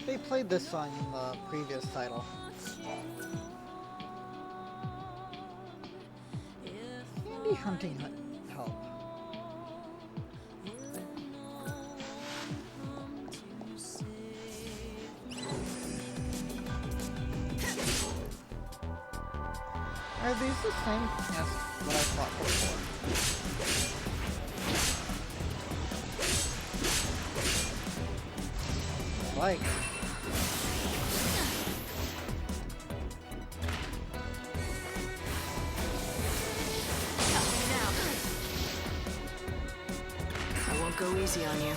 They played this song in the previous title. Candy hunting help. Are these the same as what I thought before? Like. I won't go easy on you.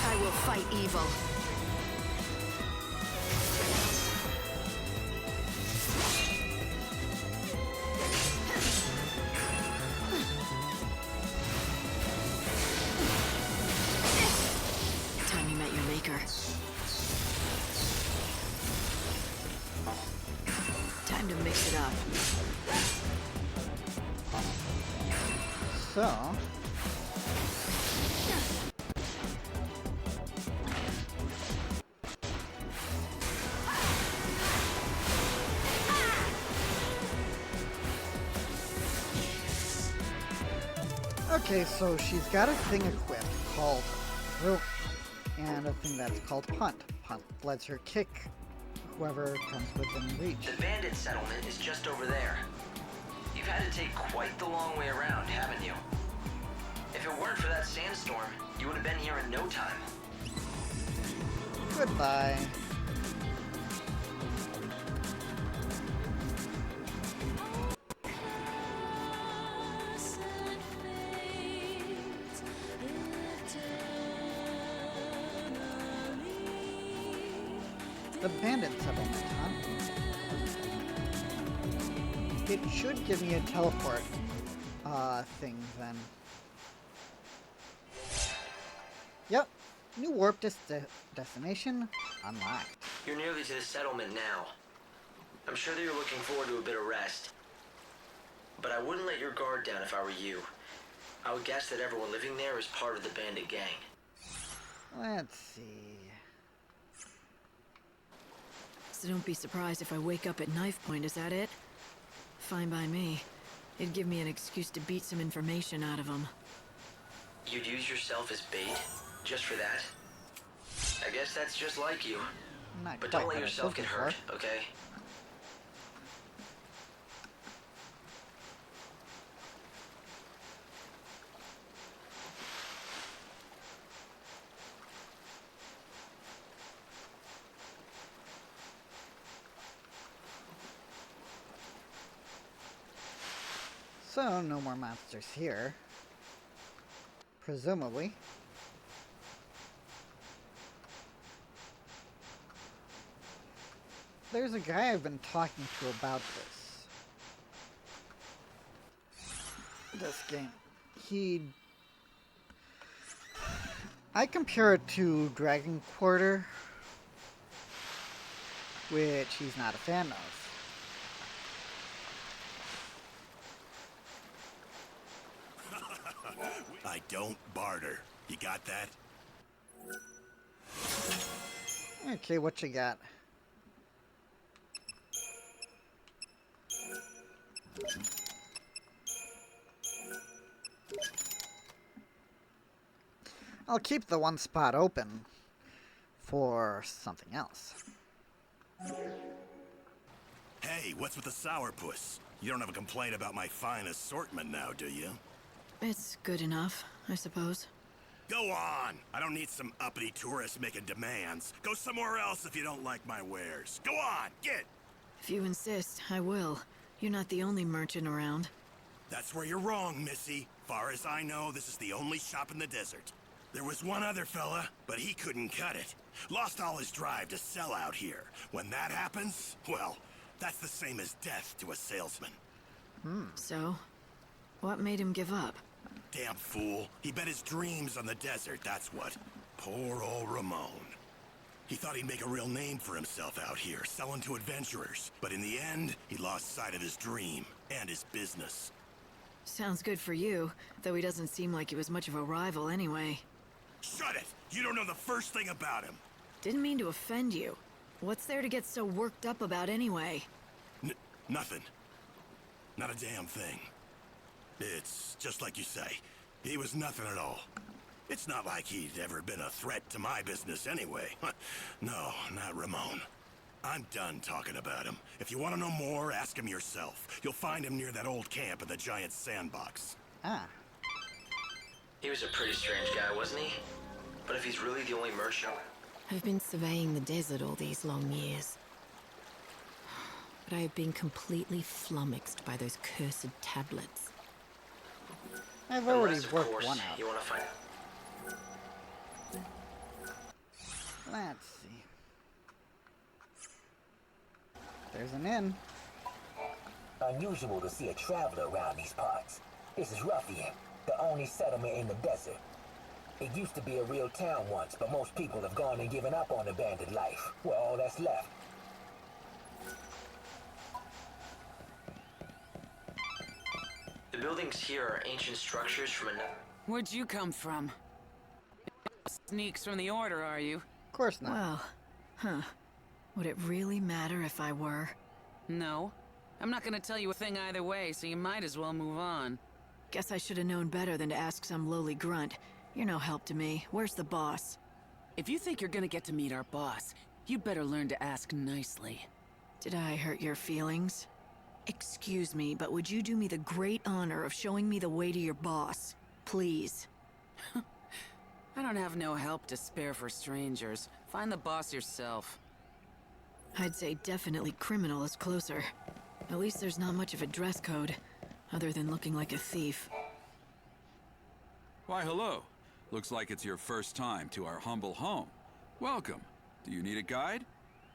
I will fight evil. Time you met your maker. Time to mix it up. So. Okay, so she's got a thing equipped called Thrill, and a thing that's called Punt. Punt lets her kick whoever comes within reach. The bandit settlement is just over there. You've had to take quite the long way around, haven't you? If it weren't for that sandstorm, you would have been here in no time. Goodbye. The bandit settlement, huh? It should give me a teleport thing then. Yep. New warp destination unlocked. You're nearly to the settlement now. I'm sure that you're looking forward to a bit of rest. But I wouldn't let your guard down if I were you. I would guess that everyone living there is part of the bandit gang. Let's see. So don't be surprised if I wake up at knife point, is that it? Fine by me. It'd give me an excuse to beat some information out of them. You'd use yourself as bait? Just for that? I guess that's just like you. Not But quite don't let what I was yourself get looking hurt, for. okay? So, no more monsters here. Presumably. There's a guy I've been talking to about this game. I compare it to Dragon Quarter, which he's not a fan of. I don't barter. You got that? Okay, what you got? I'll keep the one spot open for something else. Hey, what's with the sourpuss? You don't have a complaint about my fine assortment now, do you? It's good enough, I suppose. Go on! I don't need some uppity tourists making demands. Go somewhere else if you don't like my wares. Go on, get! If you insist, I will. You're not the only merchant around. That's where you're wrong, Missy. Far as I know, this is the only shop in the desert. There was one other fella, but he couldn't cut it. Lost all his drive to sell out here. When that happens, well, that's the same as death to a salesman. So, what made him give up? Damn fool. He bet his dreams on the desert, that's what. Poor old Ramon. He thought he'd make a real name for himself out here, selling to adventurers. But in the end, he lost sight of his dream and his business. Sounds good for you, though he doesn't seem like he was much of a rival anyway. Shut it! You don't know the first thing about him. Didn't mean to offend you. What's there to get so worked up about anyway? Nothing. Not a damn thing. It's just like you say. He was nothing at all. It's not like he'd ever been a threat to my business anyway. No, not Ramon. I'm done talking about him. If you want to know more, ask him yourself. You'll find him near that old camp in the giant sandbox. Ah. He was a pretty strange guy, wasn't he? But if he's really the only merchant... I've been surveying the desert all these long years. But I have been completely flummoxed by those cursed tablets. I've already Unless, of worked course, one out. you want to find... Let's see. There's an inn. Unusual to see a traveler around these parts. This is Ruffian, the only settlement in the desert. It used to be a real town once, but most people have gone and given up on the bandit life. Well, all that's left. The buildings here are ancient structures from a... Where'd you come from? Sneaks from the Order, are you? Of course not. Well, would it really matter if I were? No. I'm not gonna tell you a thing either way, so you might as well move on. Guess I should have known better than to ask some lowly grunt. You're no help to me. Where's the boss? If you think you're gonna get to meet our boss, you'd better learn to ask nicely. Did I hurt your feelings? Excuse me, but would you do me the great honor of showing me the way to your boss? Please. I don't have no help to spare for strangers. Find the boss yourself. I'd say definitely criminal is closer. At least there's not much of a dress code, other than looking like a thief. Why, hello. Looks like it's your first time to our humble home. Welcome. Do you need a guide?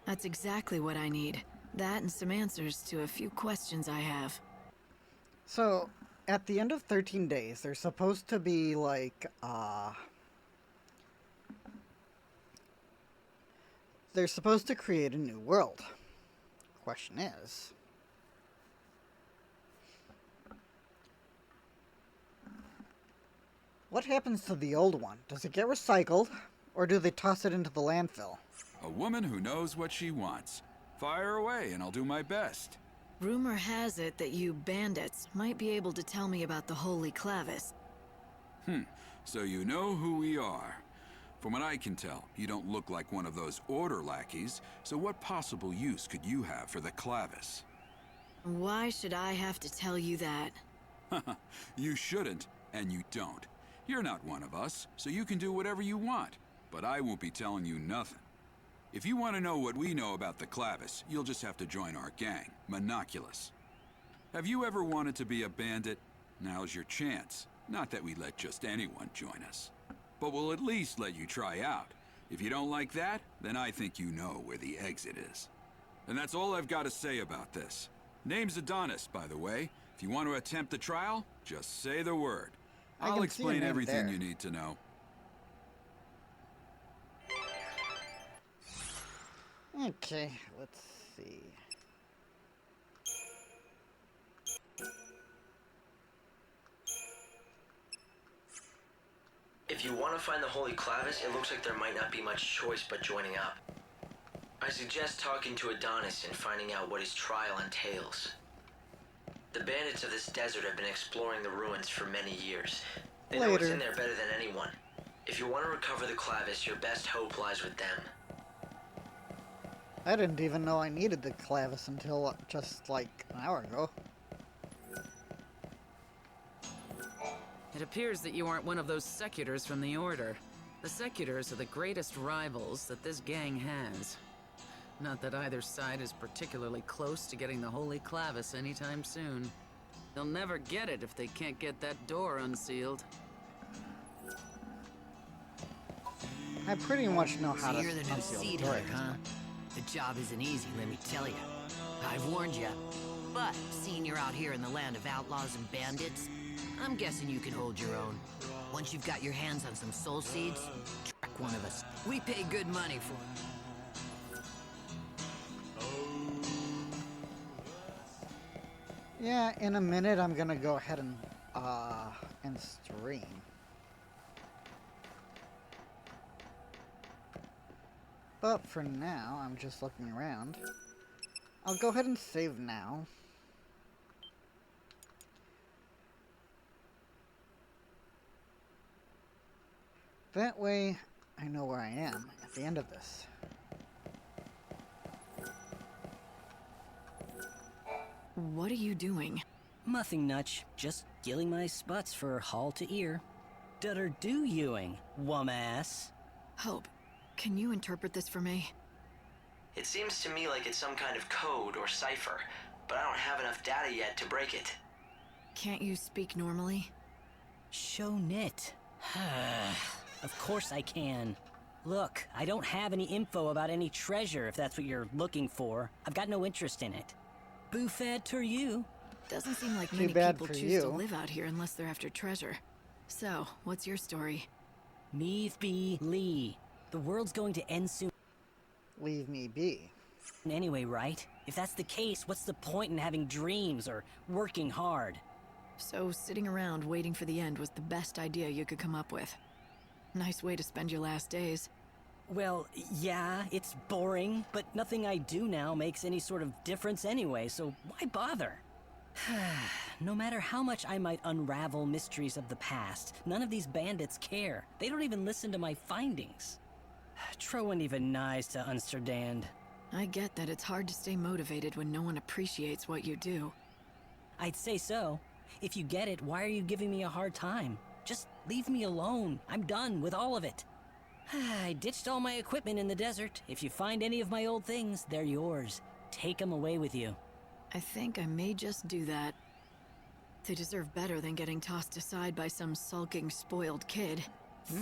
That's exactly what I need. That and some answers to a few questions I have. So, at the end of 13 days, there's supposed to be, like, they're supposed to create a new world. Question is... what happens to the old one? Does it get recycled, or do they toss it into the landfill? A woman who knows what she wants. Fire away and I'll do my best. Rumor has it that you bandits might be able to tell me about the Holy Clavis. So you know who we are. From what I can tell, you don't look like one of those order lackeys, so what possible use could you have for the Clavis? Why should I have to tell you that? You shouldn't, and you don't. You're not one of us, so you can do whatever you want. But I won't be telling you nothing. If you want to know what we know about the Clavis, you'll just have to join our gang, Monoculus. Have you ever wanted to be a bandit? Now's your chance. Not that we let just anyone join us. But we'll at least let you try out. If you don't like that, then I think you know where the exit is. And that's all I've got to say about this. Name's Adonis, by the way. If you want to attempt the trial, just say the word. I I'll can see your explain name everything there. you need to know. Okay, let's see. If you want to find the Holy Clavis, it looks like there might not be much choice but joining up. I suggest talking to Adonis and finding out what his trial entails. The bandits of this desert have been exploring the ruins for many years. They know what's Later. in there better than anyone. If you want to recover the Clavis, your best hope lies with them. I didn't even know I needed the clavis until just like an hour ago. It appears that you aren't one of those Secutors from the Order. The Secutors are the greatest rivals that this gang has. Not that either side is particularly close to getting the Holy Clavis anytime soon. They'll never get it if they can't get that door unsealed. I pretty much know how So to you're the new unseal the seed door. hunter, huh? The job isn't easy, let me tell you. I've warned you. But seeing you're out here in the land of outlaws and bandits, I'm guessing you can hold your own. Once you've got your hands on some soul seeds, track one of us. We pay good money for it. Yeah, in a minute I'm gonna go ahead and stream. But for now, I'm just looking around. I'll go ahead and save now. That way, I know where I am at the end of this. What are you doing? Nothing much, just gilling my spots for Hall to Ear. Dutter do Ewing, wum-ass. Hope, can you interpret this for me? It seems to me like it's some kind of code or cipher, but I don't have enough data yet to break it. Can't you speak normally? Show knit. Of course I can. Look, I don't have any info about any treasure if that's what you're looking for. I've got no interest in it. Buffad to you. Doesn't seem like Too many bad people for choose you. to live out here unless they're after treasure. So, what's your story? Meave be Lee. The world's going to end soon Leave me be. anyway, right? If that's the case, what's the point in having dreams or working hard? So, sitting around waiting for the end was the best idea you could come up with. Nice way to spend your last days. Well, yeah, it's boring, but nothing I do now makes any sort of difference anyway, so why bother? No matter how much I might unravel mysteries of the past, none of these bandits care. They don't even listen to my findings. Trowan even nice to understand. I get that it's hard to stay motivated when no one appreciates what you do. I'd say so. If you get it, why are you giving me a hard time? Just leave me alone. I'm done with all of it. I ditched all my equipment in the desert. If you find any of my old things, they're yours. Take them away with you. I think I may just do that. They deserve better than getting tossed aside by some sulking, spoiled kid.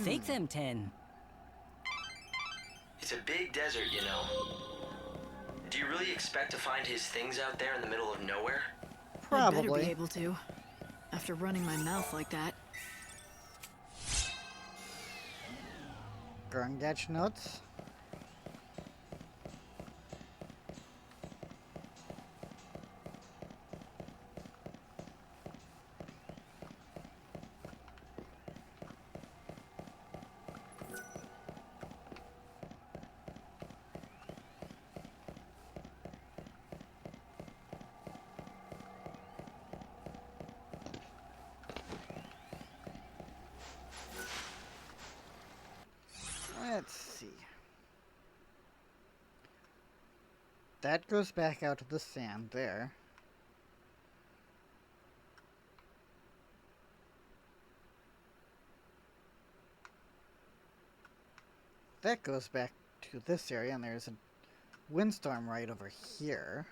Take them, 10. It's a big desert, you know. Do you really expect to find his things out there in the middle of nowhere? I'd better be Probably. able to. After running my mouth like that. Grungach notes. Let's see. That goes back out to the sand there. That goes back to this area, and there's a windstorm right over here.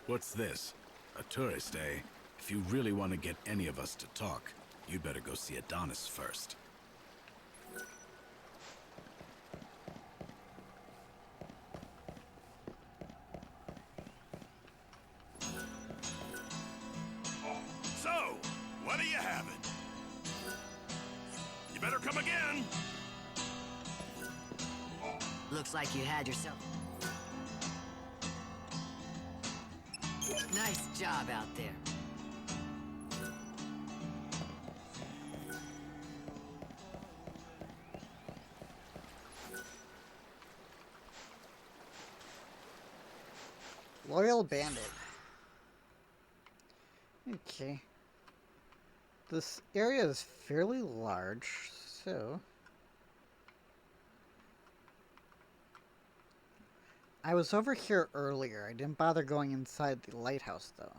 What's this? A tourist, eh? If you really want to get any of us to talk, you'd better go see Adonis first. So, what are you having? You better come again. Looks like you had yourself. Nice job out there. Loyal Bandit. Okay. This area is fairly large, so... I was over here earlier. I didn't bother going inside the lighthouse, though.